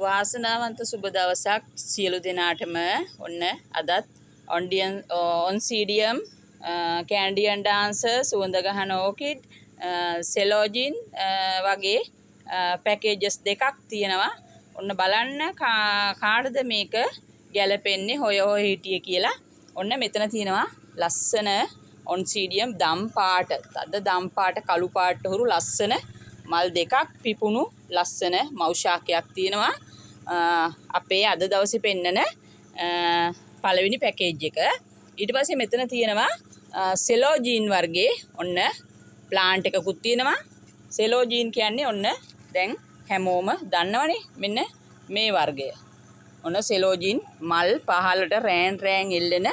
වාසනාවන්ත සුබ දවසක් සියලු දෙනාටම. ඔන්න අදත් ඔන්සීඩියම් කැන්ඩියන් ඩාන්සර් සුවඳ ගහන ඕකිඩ් සෙලෝජින් වගේ පැකේජස් දෙකක් තියෙනවා. ඔන්න බලන්න කාටද මේක ගැලපෙන්නේ හොය හිටිය කියලා. ඔන්න මෙතන තියෙනවා ලස්සන ඔන්සීඩියම් දම් පාට, තද දම් පාට කළු පාට හුරු ලස්සන මල් දෙකක් පිපුණු ලස්සන මෞෂාකයක් තියෙනවා. අපේ අද දවසේ පෙන්නන පළවෙනි පැකේජ් එක. ඊට පස්සේ මෙතන තියෙනවා සෙලෝජීන් වර්ගයේ ඔන්න ප්ලාන්ට් එකකුත් තියෙනවා. සෙලෝජීන් කියන්නේ ඔන්න දැන් හැමෝම දන්නවනේ මෙන්න මේ වර්ගය. ඔන්න සෙලෝජීන් මල් පහළට රෑන් එල්ලෙන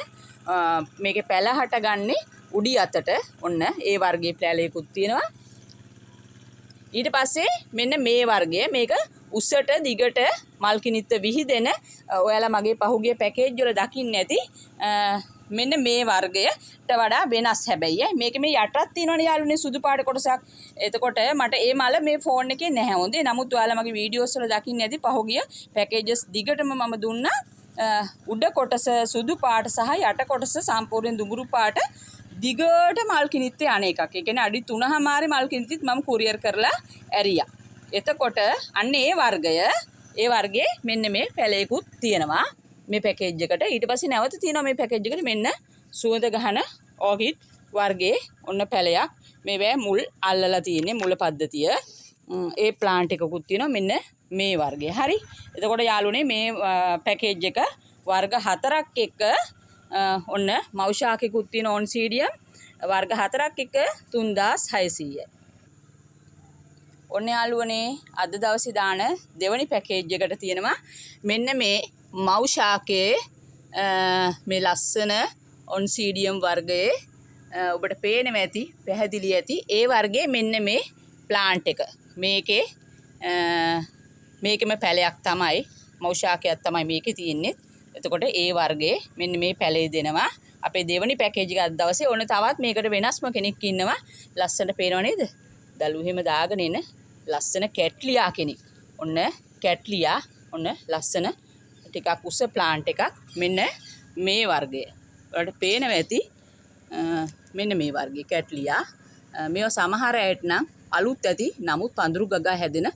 මේකේ පැල හටගන්නේ උඩි අතට. ඔන්න ඒ වර්ගයේ පැලයකුත් තියෙනවා. ඊට පස්සේ මෙන්න මේ වර්ගය මේක උසට දිගට මල් කිනිත්ත විහිදෙන ඔයාලා මගේ පහුගිය පැකේජ් වල දකින්න ඇති මෙන්න මේ වර්ගයට වඩා වෙනස්. හැබැයි මේක මේ යටත් තියෙනවනේ යාළුවනේ සුදු පාට කොටසක්. එතකොට මට ඒ මල මේ ෆෝන් එකේ නැහැ හොඳේ. නමුත් ඔයාලා මගේ වීඩියෝස් වල දකින්න ඇති පහුගිය පැකේජස් දිගටම මම දුන්නා. උඩ කොටස සුදු පාට සහ යට කොටස සම්පූර්ණ දුඹුරු පාට දිගට මල් කිනිත්තේ අනේකක්. ඒ කියන්නේ අඩි 3මාරේ මල් කිනිත්තිත් මම කුරියර් කරලා ඇරියා. එතකොට අන්න ඒ වර්ගයේ මෙන්න මේ පැලයකුත් තියෙනවා මේ පැකේජ් එකට. ඊට පස්සේ නැවත තියෙනවා මේ පැකේජ් එකට මෙන්න සුවඳ ගහන ඕකිඩ් වර්ගයේ ඔන්න පැලයක්. මේවැ මුල් අල්ලලා තියෙන්නේ මුල පද්ධතිය. ඒ ප්ලාන්ට් එකකුත් තියෙනවා මෙන්න මේ වර්ගයේ. හරි. එතකොට යාළුවනේ මේ පැකේජ් එක වර්ග 4ක් එක්ක ඔන්න මෞෂාකෙකුත් තියෙන ඔන්සීඩියම් වර්ග 4ක් එක්ක 3600යි. ඔන්න යාළුවනේ අද දවසේ දාන දෙවනි පැකේජ් එකට තියෙනවා මෙන්න මේ මෞෂාකයේ මේ ලස්සන ඔන්සීඩියම් වර්ගයේ ඔබට පේනවා ඇති පැහැදිලි ඇති ඒ වර්ගයේ මෙන්න මේ ප්ලාන්ට් එක. මේකෙම පැලයක් තමයි මෞෂාකයක් තමයි මේකේ තියෙන්නේ. එතකොට ඒ වර්ගයේ මෙන්න මේ පැලේ දෙනවා. අපේ දෙවනි පැකේජ් එක අද දවසේ ඕන තවත් මේකට වෙනස්ම කෙනෙක් ඉන්නවා. ලස්සනට පේනව නේද? දළු එහෙම දාගෙන එන ලස්සන කැට්ලියා කෙනෙක්. ඔන්න කැට්ලියා ඔන්න ලස්සන ටිකක් උස ප්ලාන්ට් එකක් මෙන්න මේ වර්ගය. ඔයාලට පේනවා ඇති මෙන්න මේ වර්ගයේ කැට්ලියා. මේවා සමහර අයට නම් අලුත් ඇති. නමුත් පඳුරු ගගා හැදෙන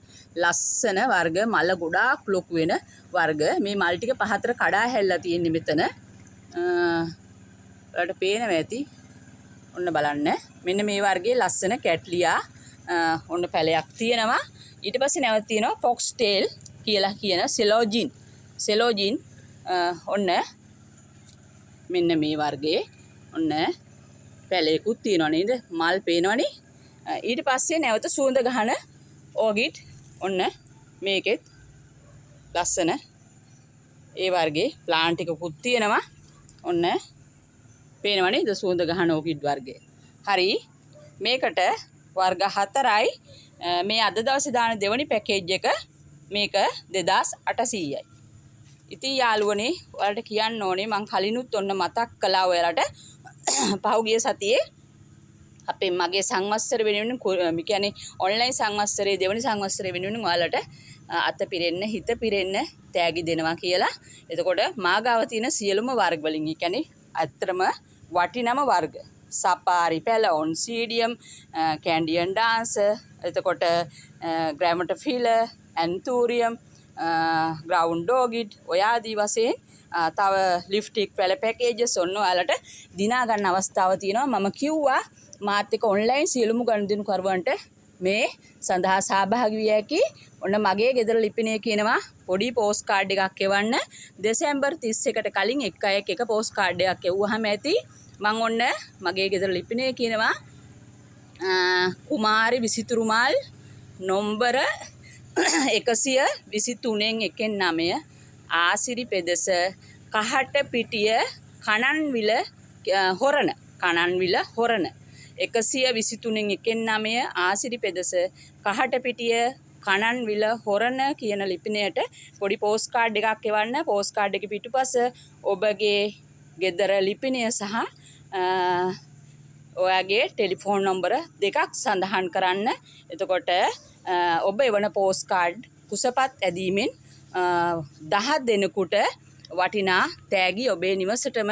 ලස්සන වර්ග මල ගොඩාක් ලොකු වෙන වර්ග. මේ මල් ටික පහතර කඩා හැල්ලා තියෙන්නේ මෙතන. ඔයාලට පේනවා ඇති. ඔන්න බලන්න. මෙන්න මේ වර්ගයේ ලස්සන කැට්ලියා ඔන්න පැලයක් තියෙනවා. ඊට පස්සේ නැවත තියෙනවා ෆොක්ස් ටේල් කියලා කියන සෙලෝජින් ඔන්න මෙන්න මේ වර්ගයේ ඔන්න පැලයකුත් තියෙනවා නේද? මල් පේනවනේ. ඊට පස්සේ නැවත සුවඳ ගහන ඕකිඩ් ඔන්න මේකෙත් ලස්සන ඒ වර්ගයේ ප්ලාන්ට් එකකුත් තියෙනවා. ඔන්න පේනවා නේද සුවඳ ගහන ඕකිඩ් වර්ගය. හරි. මේකට වර්ග 4යි මේ අද දවසේ දාන දෙවනි පැකේජ් එක මේක 2800යි. ඉතින් යාළුවනේ ඔයාලට කියන්න ඕනේ මං කලිනුත් ඔන්න මතක් කළා ඔයාලට පහුගිය සතියේ අපේ මගේ සංවත්සර වෙනුවෙන් කියන්නේ ඔන්ලයින් සංවත්සරයේ දෙවනි සංවත්සරය වෙනුවෙන් ඔයාලට අත පිරෙන්න හිත පිරෙන්න තෑගි දෙනවා කියලා. එතකොට මාගාව තියෙන සියලුම වර්ග වලින් කියන්නේ අත්‍තරම වටිනම වර්ග සපාරි පැල ඔන්සීඩියම් කැන්ඩියන් ඩාන්සර් එතකොට ග්‍රැමටොෆිල ඇන්තූරියම් ග්‍රවුන්ඩ් ඕකිඩ් ඔය ආදී වශයෙන් තව ලිප්ටික් පැල පැකේජස් ඔන්න ඔයාලට දිනා ගන්න අවස්ථාව තියෙනවා. මම කිව්වා මාත් එක්ක ඔන්ලයින් සියලුම ගනුදෙනු කරවන්ට මේ සඳහා සහභාගී විය හැකි. ඔන්න මගේ ගෙදර ලිපිනේ කියනවා පොඩි පෝස්ට් කාඩ් එකක් එවන්න. දෙසැම්බර් 31ට කලින් එක පෝස්ට් කාඩ් එකක් එව්වහම ඇති. මං ඔන්න මගේ ගෙදර ලිපිනේ කියනවා කුමාරි විසිතුරුමල් නොම්බර 123න් 1/9 ආසිරි පෙදෙස කහට පිටිය කණන්විල හොරණ 123න් 1/9 ආසිරි පෙදෙස කහට පිටිය කණන්විල හොරණ කියන ලිපිනයට පොඩි පෝස්ට් කාඩ් එකක් එවන්න. පෝස්ට් කාඩ් එකේ පිටුපස ඔබගේ ගෙදර ලිපිනය සහ ඔයාගේ ටෙලිෆෝන් නම්බර දෙකක් සඳහන් කරන්න. එතකොට ඔබ එවන පෝස්ට් කාඩ් කුසපත් ඇදීමෙන් 10 දෙනෙකුට වටිනා තෑගි ඔබේ නිවසටම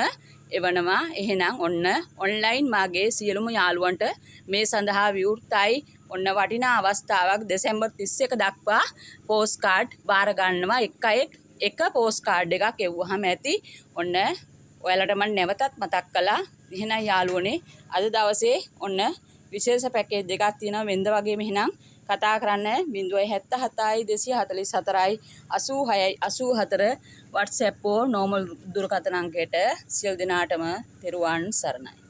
එවනවා. එහෙනම් ඔන්න ඔන්ලයින් මාගේ සියලුම යාළුවන්ට මේ සඳහා විවෘතයි. ඔන්න වටිනා අවස්ථාවක් දෙසැම්බර් 31 දක්වා පෝස්ට් කාඩ් බාර ගන්නවා. එක පෝස්ට් කාඩ් එකක් එව්වහම ඇති. ඔන්න ඔයාලට මම නැවතත් මතක් කළා. එහෙනම් යාළුවනේ අද දවසේ ඔන්න විශේෂ පැකේජ් දෙකක් තියෙනවා. වෙනද වගේම එහෙනම් කතා කරන්න 077යි 244යි 86යි 84 WhatsApp නෝමල් දුරකථන අංකයට සියලු දෙනාටම තෙරුවන් සරණයි.